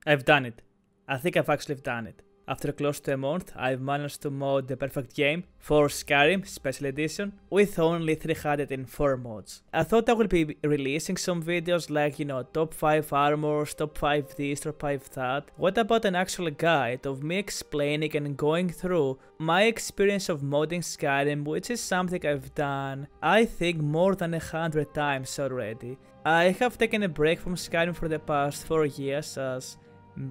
I've done it. I think I've actually done it. After close to a month, I've managed to mod the perfect game for Skyrim Special Edition with only 304 mods. I thought I would be releasing some videos like, top 5 armors, top 5 this, top 5 that. What about an actual guide of me explaining and going through my experience of modding Skyrim, which is something I've done, I think, more than 100 times already. I have taken a break from Skyrim for the past 4 years, as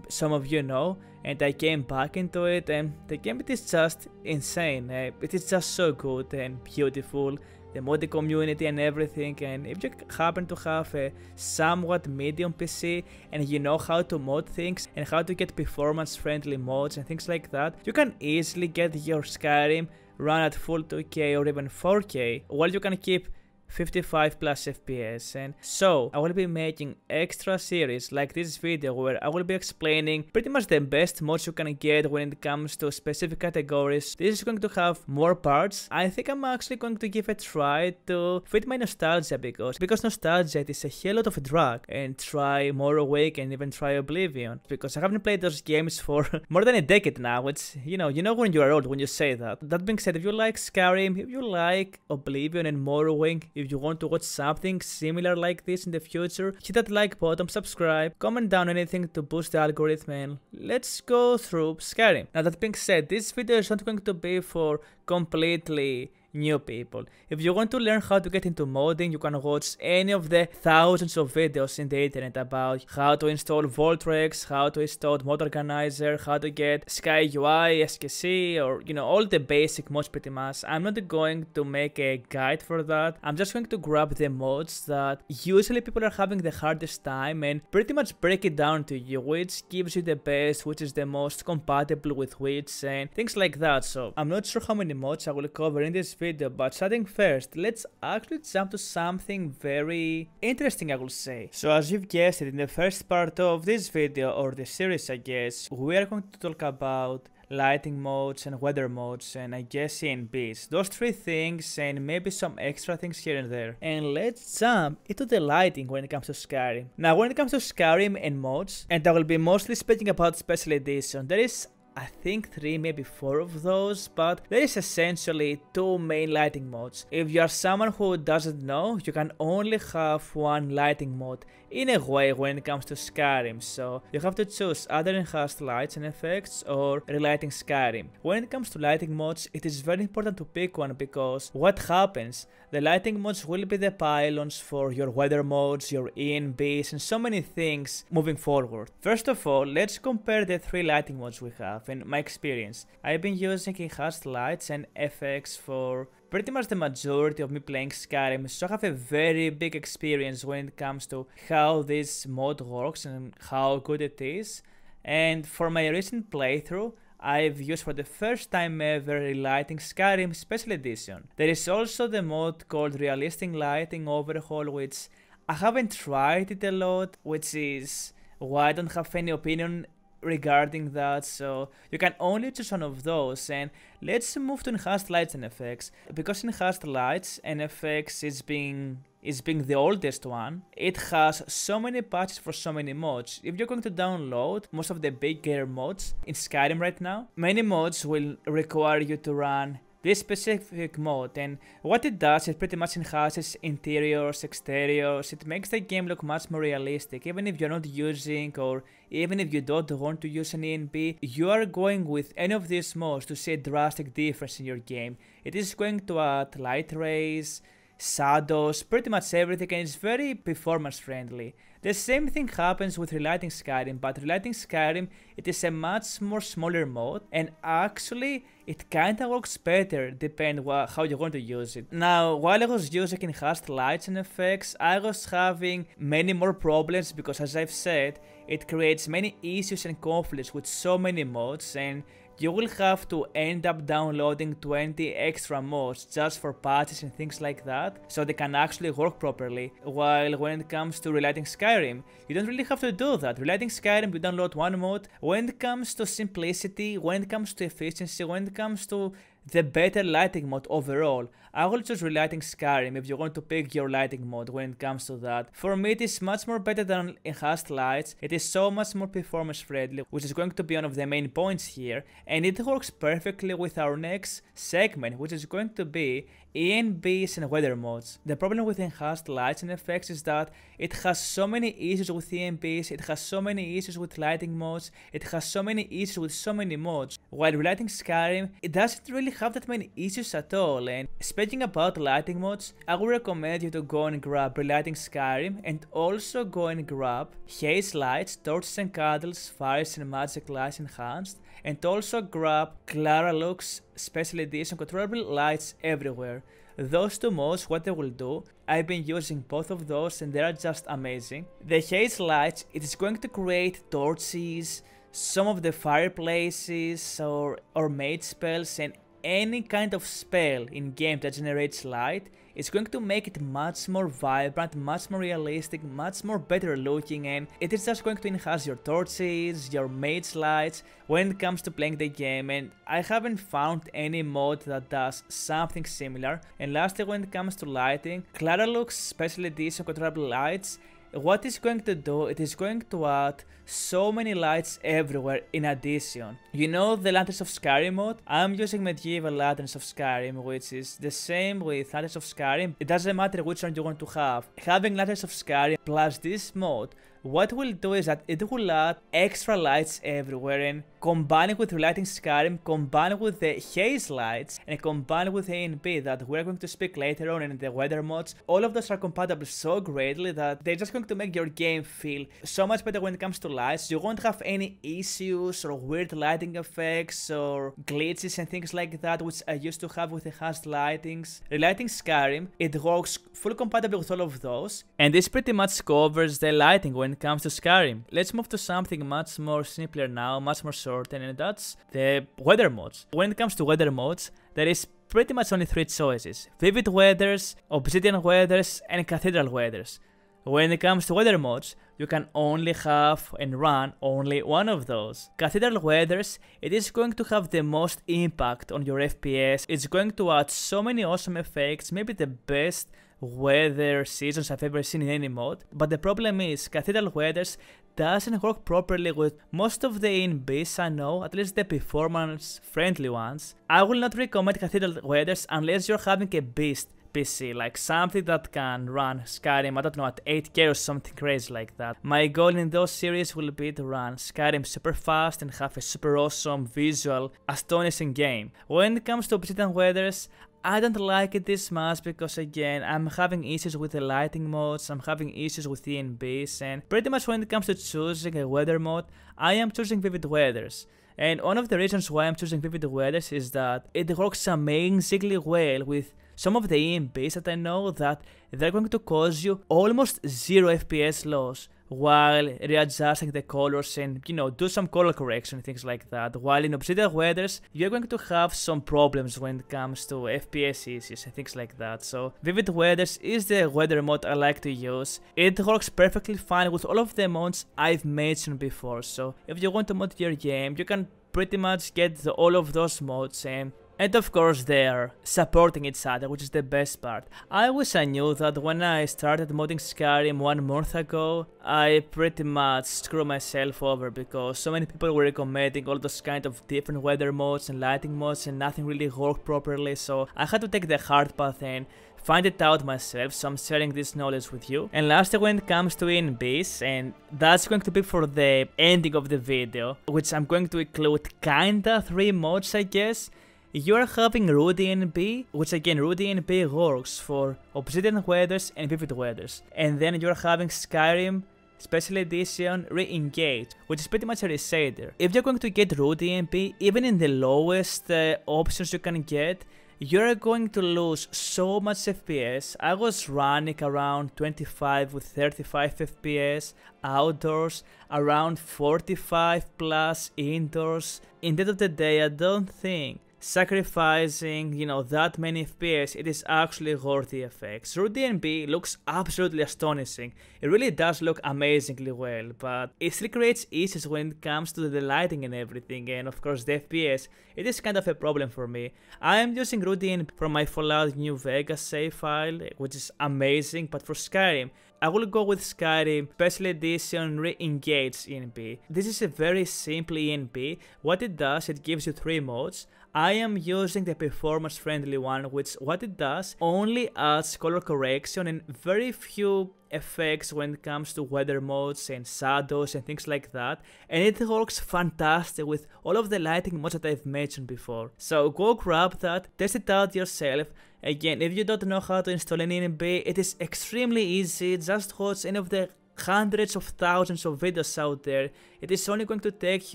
some of you know, and I came back into it, and the game, it is just insane. It is just so good and beautiful, the modding community and everything. And if you happen to have a somewhat medium PC and you know how to mod things and how to get performance friendly mods and things like that, you can easily get your Skyrim run at full 2K or even 4K, while you can keep 55 plus FPS. And so I will be making extra series like this video where I will be explaining pretty much the best mods you can get when it comes to specific categories. This is going to have more parts. I think I'm actually going to give a try to fit my nostalgia, because nostalgia is a hell lot of drag, and try Morrowind and even try Oblivion, because I haven't played those games for more than a decade now. It's you know when you are old when you say that. That being said, if you like Skyrim, if you like Oblivion and Morrowind, if you want to watch something similar like this in the future, hit that like button, subscribe, comment down anything to boost the algorithm, and let's go through Skyrim. Now, that being said, this video is not going to be for completely new people. If you want to learn how to get into modding, you can watch any of the thousands of videos in the internet about how to install Voltrex, how to install Mod Organizer, how to get Sky UI, SKC, or all the basic mods pretty much. I'm not going to make a guide for that. I'm just going to grab the mods that usually people are having the hardest time and pretty much break it down to you, which gives you the best, which is the most compatible with which, and things like that. So I'm not sure how many mods I will cover in this video, but starting first, let's actually jump to something very interesting, I will say. So as you've guessed it, in the first part of this video, or the series I guess, we are going to talk about lighting modes and weather modes, and I guess ENBs. Those three things, and maybe some extra things here and there. And let's jump into the lighting when it comes to Skyrim. Now, when it comes to Skyrim and mods, and I will be mostly speaking about Special Edition, there is, I think, 3, maybe 4 of those, but there is essentially 2 main lighting modes. If you are someone who doesn't know, you can only have one lighting mode in a way when it comes to Skyrim, so you have to choose either enhanced lights and effects or Relighting Skyrim. When it comes to lighting modes, it is very important to pick one, because what happens, the lighting modes will be the pylons for your weather modes, your ENBs, and so many things moving forward. First of all, let's compare the 3 lighting modes we have. In my experience, I've been using enhanced lights and FX for pretty much the majority of me playing Skyrim, so I have a very big experience when it comes to how this mod works and how good it is. And for my recent playthrough, I've used for the first time ever Relighting Skyrim Special Edition. There is also the mod called Realistic Lighting Overhaul, which I haven't tried it a lot, which is why I don't have any opinion regarding that, so you can only choose one of those. And let's move to enhanced lights and effects, because enhanced lights and effects is being the oldest one. It has so many patches for so many mods. If you're going to download most of the bigger mods in Skyrim right now, many mods will require you to run this specific mode, and what it does is pretty much enhances interiors, exteriors. It makes the game look much more realistic. Even if you're not using, or even if you don't want to use an ENB, you are going with any of these modes to see a drastic difference in your game. It is going to add light rays, shadows, pretty much everything, and it's very performance friendly. The same thing happens with Relighting Skyrim, but Relighting Skyrim, it is a much more smaller mode, and actually it kinda works better depending how you're going to use it. Now, while I was using enhanced lights and effects, I was having many more problems, because as I've said, it creates many issues and conflicts with so many mods, and you will have to end up downloading 20 extra mods just for patches and things like that, so they can actually work properly. While when it comes to Relighting Skyrim, you don't really have to do that. Relighting Skyrim, you download one mod. When it comes to simplicity, when it comes to efficiency, when it comes to the better lighting mode overall. I will choose Relighting Skyrim if you want to pick your lighting mode when it comes to that. For me, it is much more better than enhanced lights. It is so much more performance friendly, which is going to be one of the main points here, and it works perfectly with our next segment, which is going to be ENBs and weather modes. The problem with enhanced lights and effects is that it has so many issues with ENBs, it has so many issues with lighting modes, it has so many issues with so many modes. While Relighting Skyrim, it doesn't really have that many issues at all. And speaking about lighting modes, I would recommend you to go and grab Relighting Skyrim and also go and grab Haze Lights, Torches and Candles, Fires and Magic Lights Enhanced, and also grab Claralux Special Edition Controllable Lights Everywhere. Those two modes, what they will do, I've been using both of those and they are just amazing. The Haze Lights, it is going to create torches, some of the fireplaces or mage spells, and any kind of spell in game that generates light. It's going to make it much more vibrant, much more realistic, much more better looking, and it is just going to enhance your torches, your mage lights when it comes to playing the game, and I haven't found any mod that does something similar. And lastly, when it comes to lighting, Claralux Special Edition Controllable Lights, what it's going to do, it is going to add so many lights everywhere in addition. You know the Lanterns of Skyrim mode? I'm using Medieval Lanterns of Skyrim, which is the same with Lanterns of Skyrim. It doesn't matter which one you want to have. Having Lanterns of Skyrim plus this mode, what will do is that it will add extra lights everywhere, and combining with Relighting Skyrim, combined with the Haze Lights, and combined with ENB that we're going to speak later on in the weather mods, all of those are compatible so greatly that they're just going to make your game feel so much better when it comes to lights. You won't have any issues or weird lighting effects or glitches and things like that, which I used to have with enhanced lightings. Relighting Skyrim, it works fully compatible with all of those, and this pretty much covers the lighting when it comes to Skyrim. Let's move to something much more simpler now, much more shorter, and that's the weather modes. When it comes to weather modes, there is pretty much only three choices: Vivid Weathers, Obsidian Weathers, and Cathedral Weathers. When it comes to weather modes, you can only have and run only one of those. Cathedral Weathers, it is going to have the most impact on your FPS. It's going to add so many awesome effects, maybe the best weather seasons I've ever seen in any mode. But the problem is, Cathedral Weathers doesn't work properly with most of the Enbs I know, at least the performance friendly ones. I will not recommend Cathedral Weathers unless you're having a beast PC, like something that can run Skyrim, I don't know, at 8K or something crazy like that. My goal in those series will be to run Skyrim super fast and have a super awesome visual, astonishing game. When it comes to Obsidian Weathers, I don't like it this much because again, I'm having issues with the lighting modes, I'm having issues with ENBs, and pretty much when it comes to choosing a weather mode, I am choosing Vivid Weathers. And one of the reasons why I'm choosing Vivid Weathers is that it works amazingly well with some of the ENBs that I know that they're going to cause you almost 0 FPS loss while readjusting the colors and, you know, do some color correction and things like that. While in Obsidian Weathers, you're going to have some problems when it comes to FPS issues and things like that. So Vivid Weathers is the weather mode I like to use. It works perfectly fine with all of the mods I've mentioned before. So if you want to mod your game, you can pretty much get all of those mods, and of course they are supporting each other, which is the best part. I wish I knew that when I started modding Skyrim 1 month ago, I pretty much screwed myself over because so many people were recommending all those kind of different weather modes and lighting modes and nothing really worked properly, so I had to take the hard path and find it out myself, so I'm sharing this knowledge with you. And lastly, when it comes to ENBs, and that's going to be for the ending of the video, which I'm going to include kinda 3 mods I guess. You're having Rudy ENB, which again, Rudy ENB works for Obsidian Weathers and Vivid Weathers. And then you're having Skyrim Special Edition Re-Engaged, which is pretty much a reshader. If you're going to get Rudy ENB, even in the lowest options you can get, you're going to lose so much FPS. I was running around 25 with 35 FPS outdoors, around 45 plus indoors. In the end of the day, I don't think sacrificing, that many FPS, it is actually worth the effects. Rudy ENB looks absolutely astonishing. It really does look amazingly well, but it still creates issues when it comes to the lighting and everything, and of course the FPS, it is kind of a problem for me. I am using Rudy ENB from my Fallout New Vegas save file, which is amazing, but for Skyrim, I will go with Skyrim Special Edition Re-Engaged ENB. This is a very simple ENB. What it does, it gives you 3 modes. I am using the performance friendly one, which what it does only adds color correction and very few effects when it comes to weather modes and shadows and things like that, and it works fantastic with all of the lighting modes that I've mentioned before. So go grab that, test it out yourself. Again, if you don't know how to install an ENB, it is extremely easy. Just watch any of the hundreds of thousands of videos out there. It is only going to take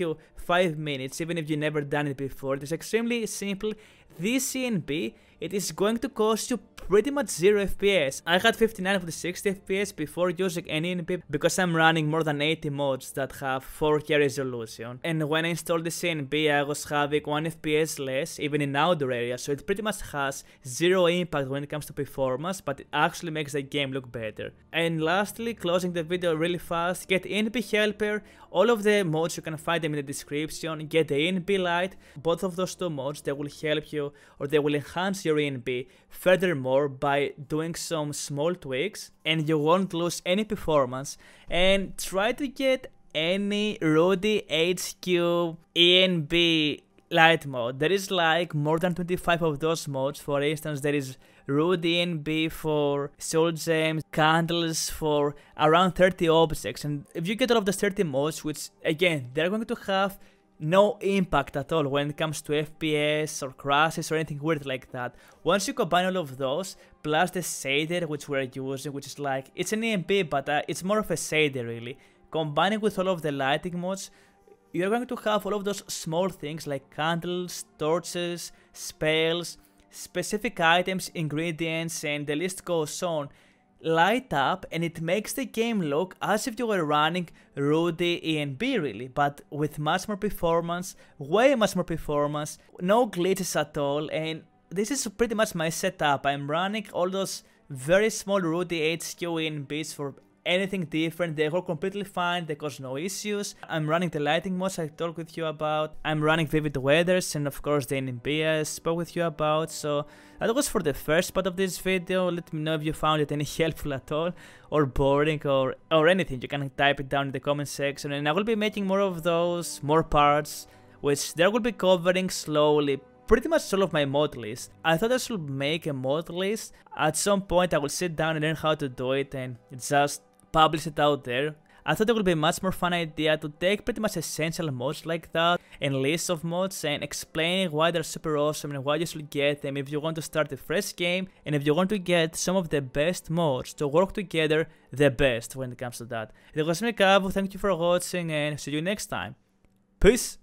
you 5 minutes, even if you've never done it before. It is extremely simple. This ENB, it is going to cost you pretty much 0 FPS. I had 59 of the 60 FPS before using any ENB because I'm running more than 80 mods that have 4K resolution. And when I installed this ENB, I was having 1 FPS less, even in outdoor areas, so it pretty much has 0 impact when it comes to performance, but it actually makes the game look better. And lastly, closing the video really fast, get ENB Helper. All of the mods, you can find them in the description. Get the ENB Lite. Both of those 2 mods, they will help you, or they will enhance your ENB furthermore by doing some small tweaks, and you won't lose any performance. And try to get any Rudy HQ ENB light mode. There is like more than 25 of those modes. For instance, there is Rudy ENB for soul gems, candles for around 30 objects, and if you get all of those 30 modes, which again, they're going to have no impact at all when it comes to FPS or crashes or anything weird like that. Once you combine all of those, plus the shader which we're using, which is like, it's an ENB, but it's more of a shader really. Combining with all of the lighting mods, you're going to have all of those small things like candles, torches, spells, specific items, ingredients, and the list goes on, light up, and it makes the game look as if you were running Rudy ENB really, but with much more performance, way much more performance, no glitches at all. And this is pretty much my setup. I'm running all those very small Rudy HQ ENBs for anything different. They work completely fine, they cause no issues. I'm running the lighting mods I talked with you about. I'm running Vivid Weathers and of course the Enbs I spoke with you about. So that was for the first part of this video. Let me know if you found it any helpful at all, or boring, or anything. You can type it down in the comment section, and I will be making more of those, more parts, which they will be covering slowly pretty much all of my mod list. I thought I should make a mod list. At some point I will sit down and learn how to do it and just publish it out there. I thought it would be a much more fun idea to take pretty much essential mods like that and lists of mods and explaining why they're super awesome and why you should get them if you want to start a fresh game and if you want to get some of the best mods to work together the best when it comes to that. It was me, Kavou. Thank you for watching and see you next time. Peace!